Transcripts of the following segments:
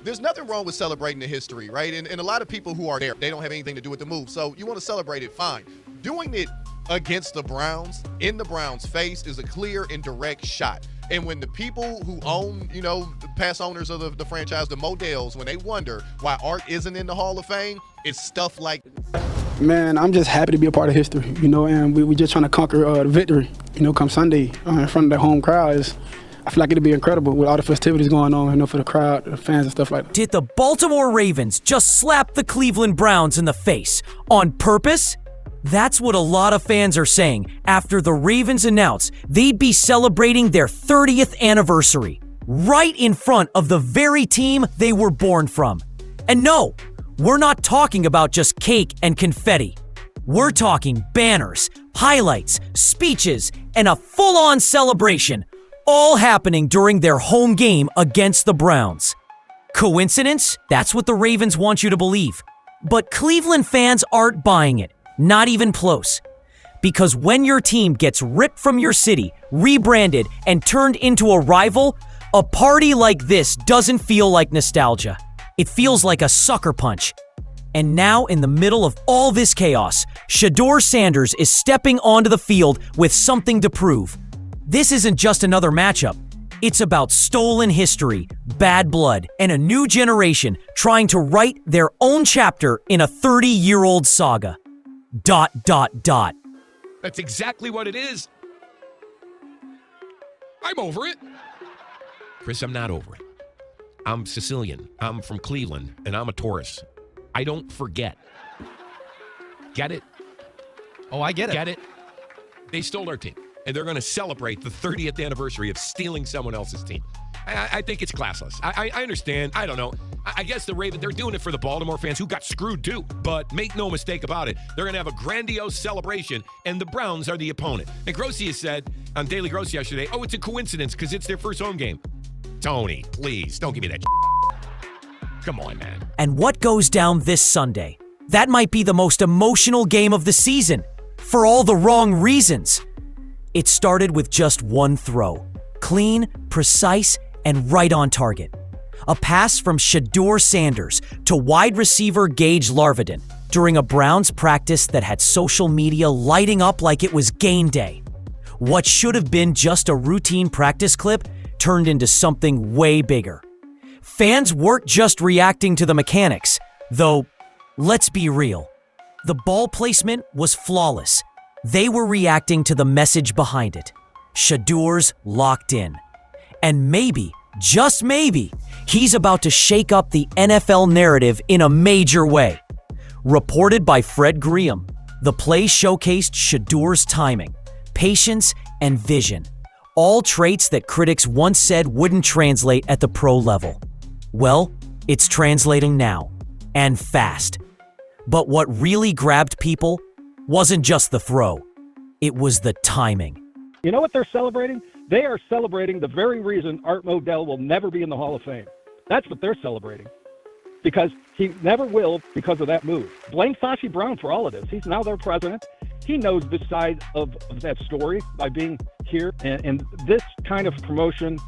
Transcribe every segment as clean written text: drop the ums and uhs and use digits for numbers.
There's nothing wrong with celebrating the history, right? And a lot of people who are there, they don't have anything to do with the move. So you want to celebrate it, fine. Doing it against the Browns, in the Browns' face, is a clear and direct shot. And when the people who own, the past owners of the franchise, the Modells, when they wonder why Art isn't in the Hall of Fame, it's stuff like... Man, I'm just happy to be a part of history, and we just trying to conquer the victory, come Sunday in front of the home crowd. I feel like it'd be incredible with all the festivities going on, for the crowd, the fans and stuff like that. Did the Baltimore Ravens just slap the Cleveland Browns in the face on purpose? That's what a lot of fans are saying after the Ravens announced they'd be celebrating their 30th anniversary right in front of the very team they were born from. And no, we're not talking about just cake and confetti. We're talking banners, highlights, speeches, and a full-on celebration, all happening during their home game against the Browns. Coincidence? That's what the Ravens want you to believe. But Cleveland fans aren't buying it, not even close. Because when your team gets ripped from your city, rebranded, and turned into a rival, a party like this doesn't feel like nostalgia. It feels like a sucker punch. And now, in the middle of all this chaos, Shedeur Sanders is stepping onto the field with something to prove. This isn't just another matchup. It's about stolen history, bad blood, and a new generation trying to write their own chapter in a 30-year-old saga. ... That's exactly what it is. I'm over it. Chris, I'm not over it. I'm Sicilian. I'm from Cleveland, and I'm a Taurus. I don't forget. Get it? Oh, I get it. Get it? They stole our team, and they're going to celebrate the 30th anniversary of stealing someone else's team. I think it's classless. I understand. I don't know. I guess the Ravens, they're doing it for the Baltimore fans who got screwed too. But make no mistake about it, they're going to have a grandiose celebration, and the Browns are the opponent. And Grossi has said on Daily Grossi yesterday, it's a coincidence because it's their first home game. Tony, please, don't give me that Come on, man. And what goes down this Sunday? That might be the most emotional game of the season, for all the wrong reasons. It started with just one throw. Clean, precise, and right on target. A pass from Shedeur Sanders to wide receiver Gage Larvadin during a Browns practice that had social media lighting up like it was game day. What should have been just a routine practice clip turned into something way bigger. Fans weren't just reacting to the mechanics, though, let's be real. The ball placement was flawless. They were reacting to the message behind it. Shedeur's locked in. And maybe, just maybe, he's about to shake up the NFL narrative in a major way. Reported by Fred Graham, the play showcased Shedeur's timing, patience, and vision, all traits that critics once said wouldn't translate at the pro level. Well, it's translating now, and fast. But what really grabbed people wasn't just the throw, it was the timing. You know what they're celebrating? They are celebrating the very reason Art Modell will never be in the Hall of Fame. That's what they're celebrating. Because he never will because of that move. Blame Sashi Brown for all of this. He's now their president. He knows the side of that story by being here. And this kind of promotion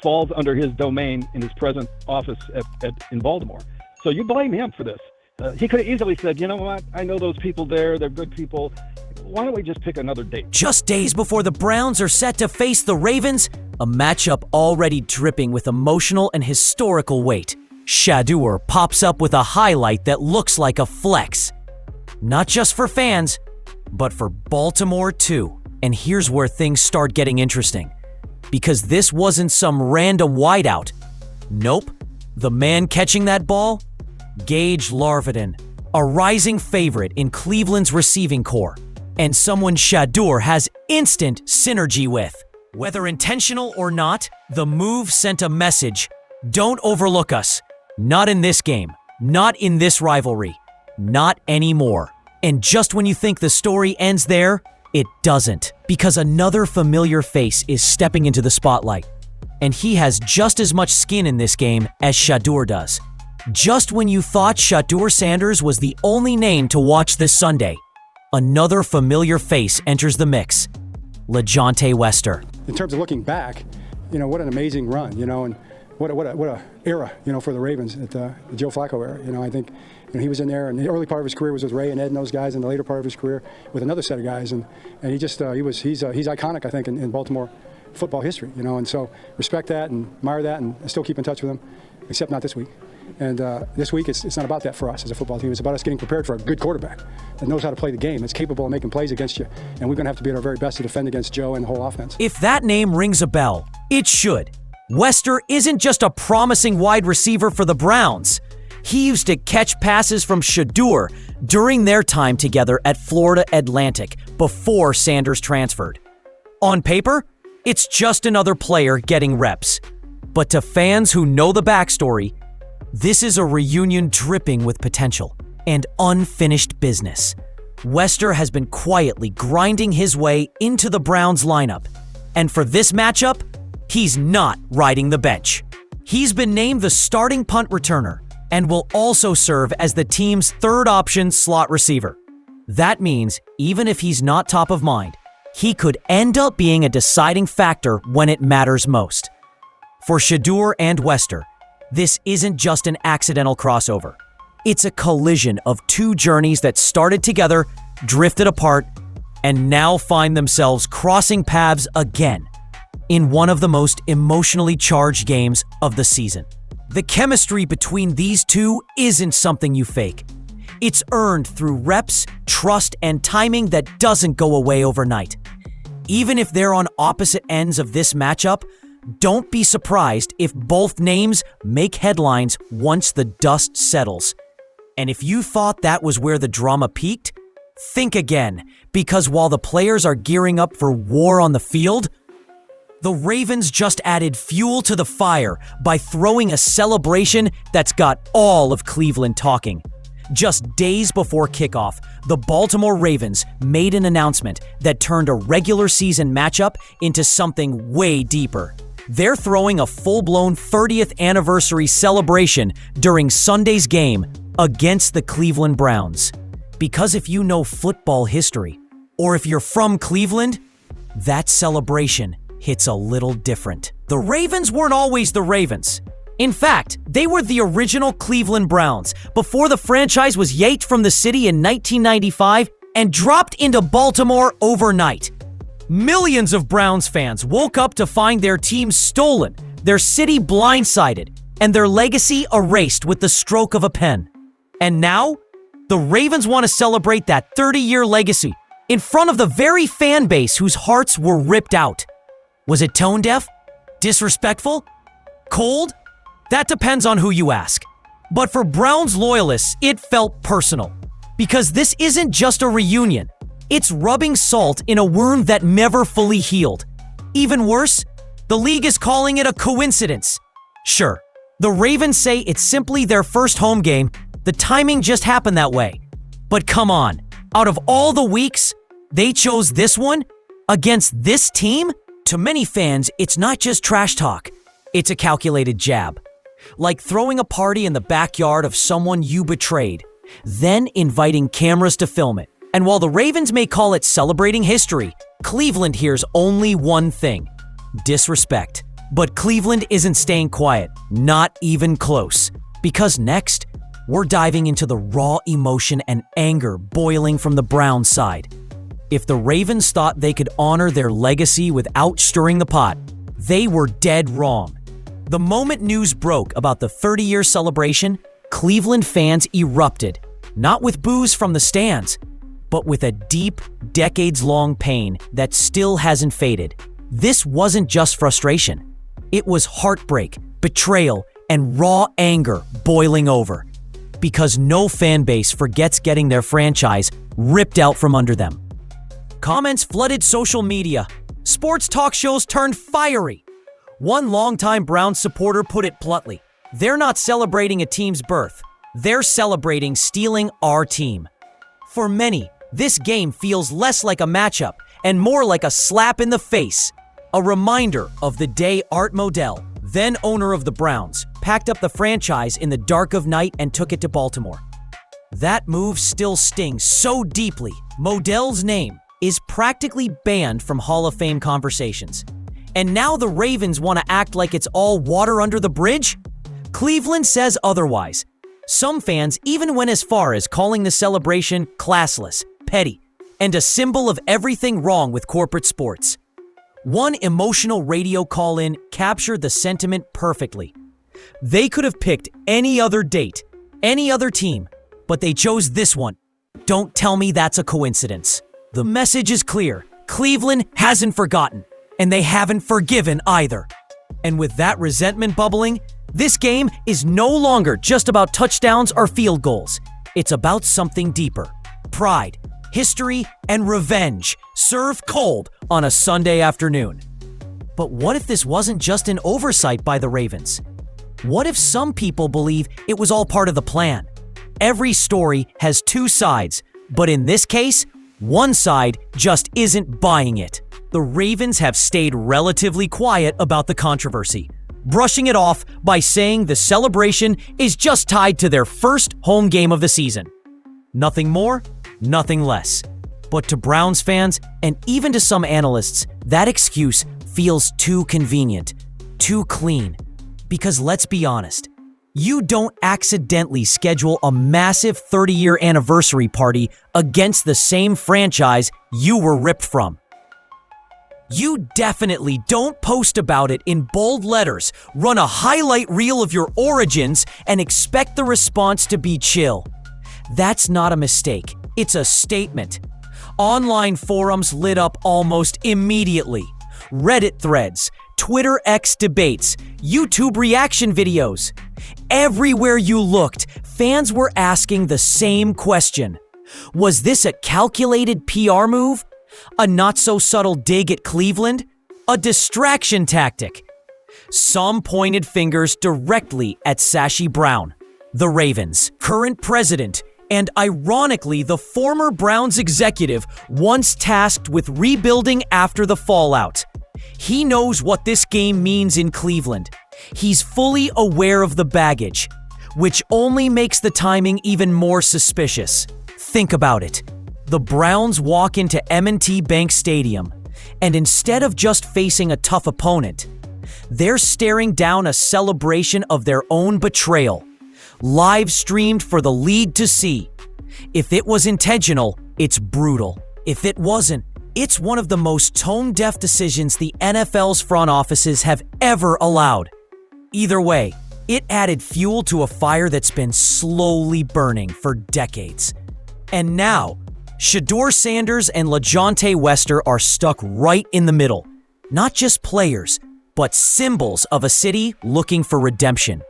falls under his domain in his present office in Baltimore. So you blame him for this. He could have easily said, you know what? I know those people there. They're good people. Why don't we just pick another date? Just days before the Browns are set to face the Ravens, a matchup already dripping with emotional and historical weight. Shedeur pops up with a highlight that looks like a flex. Not just for fans, but for Baltimore too. And here's where things start getting interesting. Because this wasn't some random wideout. Nope. The man catching that ball? Gage Larvadin, a rising favorite in Cleveland's receiving corps, and someone Shedeur has instant synergy with. Whether intentional or not, the move sent a message. Don't overlook us. Not in this game. Not in this rivalry. Not anymore. And just when you think the story ends there, it doesn't. Because another familiar face is stepping into the spotlight. And he has just as much skin in this game as Shedeur does. Just when you thought Shedeur Sanders was the only name to watch this Sunday, another familiar face enters the mix. LeJohntay Wester. In terms of looking back, what an amazing run, and what a era, for the Ravens at the Joe Flacco era. I think he was in there, and the early part of his career was with Ray and Ed and those guys, and the later part of his career with another set of guys, and he just he's iconic, I think, in Baltimore football history, and so respect that and admire that, and still keep in touch with him, except not this week. And this week, it's not about that for us as a football team. It's about us getting prepared for a good quarterback that knows how to play the game, that's capable of making plays against you. And we're going to have to be at our very best to defend against Joe and the whole offense. If that name rings a bell, it should. Wester isn't just a promising wide receiver for the Browns. He used to catch passes from Shedeur during their time together at Florida Atlantic before Sanders transferred. On paper, it's just another player getting reps. But to fans who know the backstory, this is a reunion dripping with potential and unfinished business. Wester has been quietly grinding his way into the Browns lineup, and for this matchup, he's not riding the bench. He's been named the starting punt returner and will also serve as the team's third option slot receiver. That means even if he's not top of mind, he could end up being a deciding factor when it matters most. For Shedeur and Wester, this isn't just an accidental crossover. It's a collision of two journeys that started together, drifted apart, and now find themselves crossing paths again in one of the most emotionally charged games of the season. The chemistry between these two isn't something you fake. It's earned through reps, trust, and timing that doesn't go away overnight. Even if they're on opposite ends of this matchup, don't be surprised if both names make headlines once the dust settles. And if you thought that was where the drama peaked, think again, because while the players are gearing up for war on the field, the Ravens just added fuel to the fire by throwing a celebration that's got all of Cleveland talking. Just days before kickoff, the Baltimore Ravens made an announcement that turned a regular season matchup into something way deeper. They're throwing a full-blown 30th anniversary celebration during Sunday's game against the Cleveland Browns. Because if you know football history, or if you're from Cleveland, that celebration hits a little different. The Ravens weren't always the Ravens. In fact, they were the original Cleveland Browns before the franchise was yanked from the city in 1995 and dropped into Baltimore overnight. Millions of Browns fans woke up to find their team stolen, their city blindsided, and their legacy erased with the stroke of a pen. And now, the Ravens want to celebrate that 30-year legacy in front of the very fan base whose hearts were ripped out. Was it tone deaf? Disrespectful? Cold? That depends on who you ask. But for Browns loyalists, it felt personal. Because this isn't just a reunion. It's rubbing salt in a wound that never fully healed. Even worse, the league is calling it a coincidence. Sure, the Ravens say it's simply their first home game. The timing just happened that way. But come on, out of all the weeks, they chose this one against this team? To many fans, it's not just trash talk. It's a calculated jab. Like throwing a party in the backyard of someone you betrayed, then inviting cameras to film it. And while the Ravens may call it celebrating history, Cleveland hears only one thing: disrespect. But Cleveland isn't staying quiet, not even close. Because next, we're diving into the raw emotion and anger boiling from the Browns side. If the Ravens thought they could honor their legacy without stirring the pot, they were dead wrong. The moment news broke about the 30-year celebration, Cleveland fans erupted, not with boos from the stands, but with a deep, decades-long pain that still hasn't faded. This wasn't just frustration. It was heartbreak, betrayal, and raw anger boiling over. Because no fan base forgets getting their franchise ripped out from under them. Comments flooded social media. Sports talk shows turned fiery. One longtime Browns supporter put it bluntly: they're not celebrating a team's birth. They're celebrating stealing our team. For many, this game feels less like a matchup and more like a slap in the face. A reminder of the day Art Modell, then owner of the Browns, packed up the franchise in the dark of night and took it to Baltimore. That move still stings so deeply, Modell's name is practically banned from Hall of Fame conversations. And now the Ravens want to act like it's all water under the bridge? Cleveland says otherwise. Some fans even went as far as calling the celebration classless, petty, and a symbol of everything wrong with corporate sports. One emotional radio call-in captured the sentiment perfectly. They could have picked any other date, any other team, but they chose this one. Don't tell me that's a coincidence. The message is clear. Cleveland hasn't forgotten, and they haven't forgiven either. And with that resentment bubbling, this game is no longer just about touchdowns or field goals. It's about something deeper. Pride, history, and revenge served cold on a Sunday afternoon. But what if this wasn't just an oversight by the Ravens? What if some people believe it was all part of the plan? Every story has two sides, but in this case, one side just isn't buying it. The Ravens have stayed relatively quiet about the controversy, brushing it off by saying the celebration is just tied to their first home game of the season. Nothing more, nothing less. But to Browns fans, and even to some analysts, that excuse feels too convenient, too clean. Because let's be honest, you don't accidentally schedule a massive 30-year anniversary party against the same franchise you were ripped from. You definitely don't post about it in bold letters, run a highlight reel of your origins, and expect the response to be chill. That's not a mistake. It's a statement. Online forums lit up almost immediately. Reddit threads, Twitter X debates, YouTube reaction videos. Everywhere you looked, fans were asking the same question. Was this a calculated PR move? A not-so-subtle dig at Cleveland? A distraction tactic? Some pointed fingers directly at Sashi Brown, the Ravens' current president, and ironically the former Browns executive once tasked with rebuilding after the fallout. He knows what this game means in Cleveland. He's fully aware of the baggage, which only makes the timing even more suspicious. Think about it. The Browns walk into M&T Bank Stadium, and instead of just facing a tough opponent, they're staring down a celebration of their own betrayal, live streamed for the league to see. If it was intentional, it's brutal. If it wasn't, it's one of the most tone-deaf decisions the NFL's front offices have ever allowed. Either way, it added fuel to a fire that's been slowly burning for decades. And now, Shedeur Sanders and LaJohntay Wester are stuck right in the middle. Not just players, but symbols of a city looking for redemption.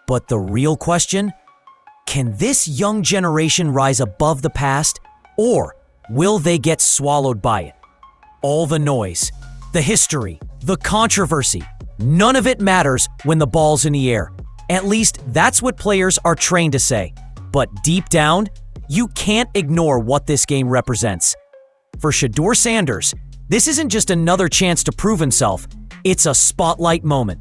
But the real question? Can this young generation rise above the past, or will they get swallowed by it? All the noise, the history, the controversy, none of it matters when the ball's in the air. At least that's what players are trained to say. But deep down, you can't ignore what this game represents. For Shedeur Sanders, this isn't just another chance to prove himself. It's a spotlight moment,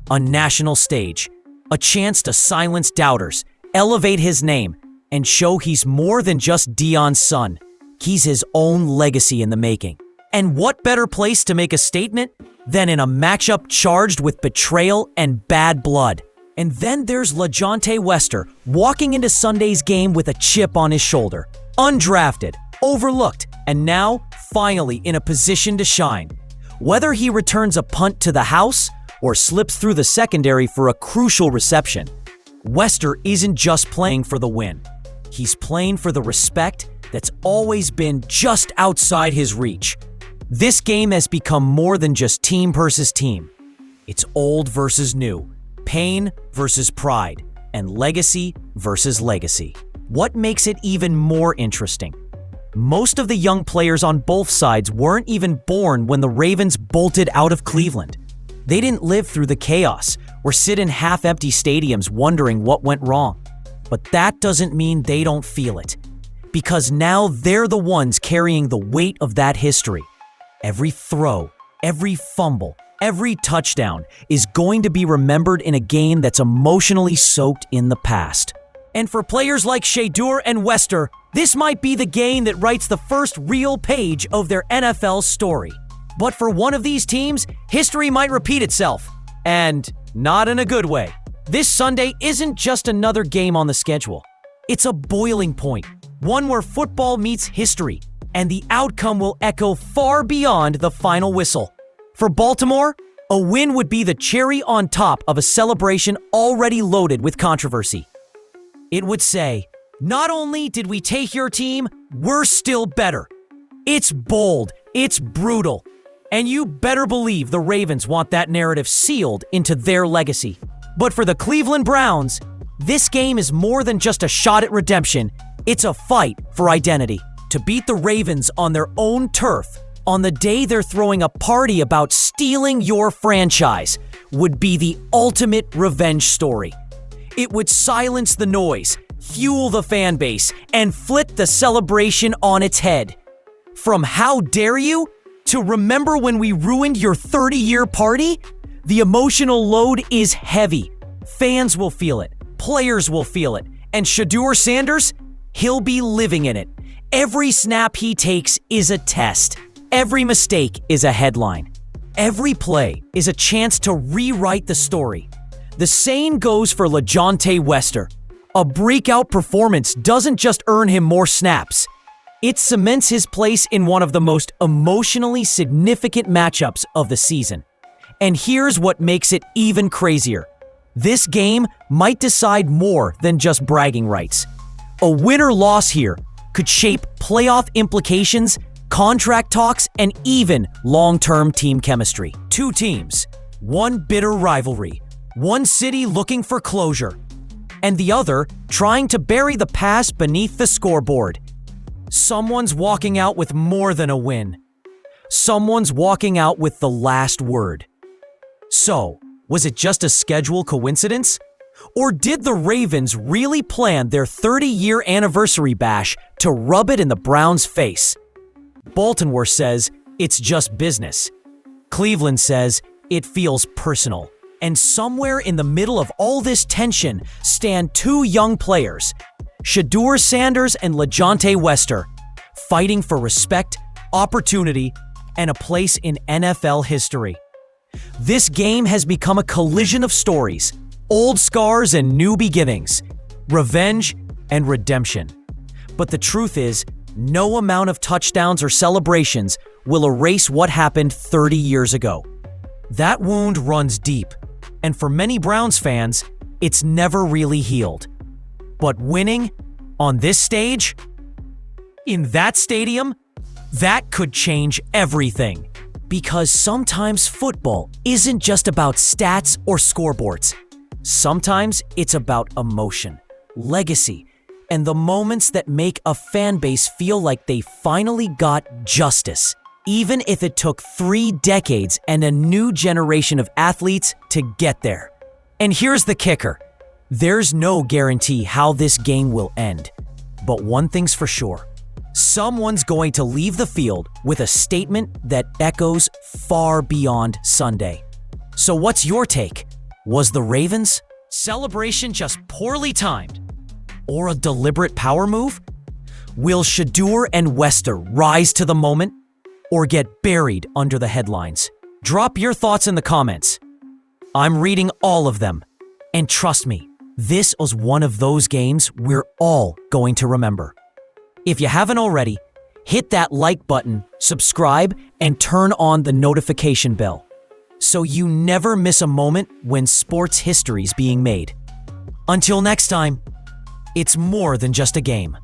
a national stage, a chance to silence doubters, elevate his name, and show he's more than just Deion's son. He's his own legacy in the making. And what better place to make a statement than in a matchup charged with betrayal and bad blood? And then there's LaJohntay Wester walking into Sunday's game with a chip on his shoulder. Undrafted, overlooked, and now finally in a position to shine. Whether he returns a punt to the house or slips through the secondary for a crucial reception, Wester isn't just playing for the win. He's playing for the respect that's always been just outside his reach. This game has become more than just team versus team. It's old versus new. Pain versus pride, and legacy versus legacy. What makes it even more interesting? Most of the young players on both sides weren't even born when the Ravens bolted out of Cleveland. They didn't live through the chaos or sit in half-empty stadiums wondering what went wrong. But that doesn't mean they don't feel it, because now they're the ones carrying the weight of that history. Every throw, every fumble, every touchdown is going to be remembered in a game that's emotionally soaked in the past. And for players like Shedeur and Wester, this might be the game that writes the first real page of their NFL story. But for one of these teams, history might repeat itself, and not in a good way. This Sunday isn't just another game on the schedule. It's a boiling point, one where football meets history, and the outcome will echo far beyond the final whistle. For Baltimore, a win would be the cherry on top of a celebration already loaded with controversy. It would say, not only did we take your team, we're still better. It's bold, it's brutal, and you better believe the Ravens want that narrative sealed into their legacy. But for the Cleveland Browns, this game is more than just a shot at redemption. It's a fight for identity. To beat the Ravens on their own turf, on the day they're throwing a party about stealing your franchise, would be the ultimate revenge story. It would silence the noise, fuel the fan base, and flip the celebration on its head. From how dare you to remember when we ruined your 30-year party? The emotional load is heavy. Fans will feel it, players will feel it, and Shedeur Sanders, he'll be living in it. Every snap he takes is a test. Every mistake is a headline. Every play is a chance to rewrite the story. The same goes for LeJohntay Wester. A breakout performance doesn't just earn him more snaps. It cements his place in one of the most emotionally significant matchups of the season. And here's what makes it even crazier. This game might decide more than just bragging rights. A win or loss here could shape playoff implications, contract talks, and even long-term team chemistry. Two teams, one bitter rivalry, one city looking for closure, and the other trying to bury the past beneath the scoreboard. Someone's walking out with more than a win. Someone's walking out with the last word. So, was it just a schedule coincidence? Or did the Ravens really plan their 30-year anniversary bash to rub it in the Browns' face? Baltimore says it's just business. Cleveland says it feels personal. And somewhere in the middle of all this tension stand two young players, Shedeur Sanders and LeJohntay Wester, fighting for respect, opportunity, and a place in NFL history. This game has become a collision of stories, old scars and new beginnings, revenge and redemption. But the truth is, no amount of touchdowns or celebrations will erase what happened 30 years ago. That wound runs deep, and for many Browns fans, it's never really healed. But winning on this stage, in that stadium, that could change everything. Because sometimes football isn't just about stats or scoreboards. Sometimes it's about emotion, legacy, and the moments that make a fan base feel like they finally got justice, even if it took 3 decades and a new generation of athletes to get there. And here's the kicker. There's no guarantee how this game will end. But one thing's for sure. Someone's going to leave the field with a statement that echoes far beyond Sunday. So what's your take? Was the Ravens' celebration just poorly timed? Or a deliberate power move? Will Shedeur and Wester rise to the moment? Or get buried under the headlines? Drop your thoughts in the comments. I'm reading all of them. And trust me, this was one of those games we're all going to remember. If you haven't already, hit that like button, subscribe, and turn on the notification bell so you never miss a moment when sports history's being made. Until next time, it's more than just a game.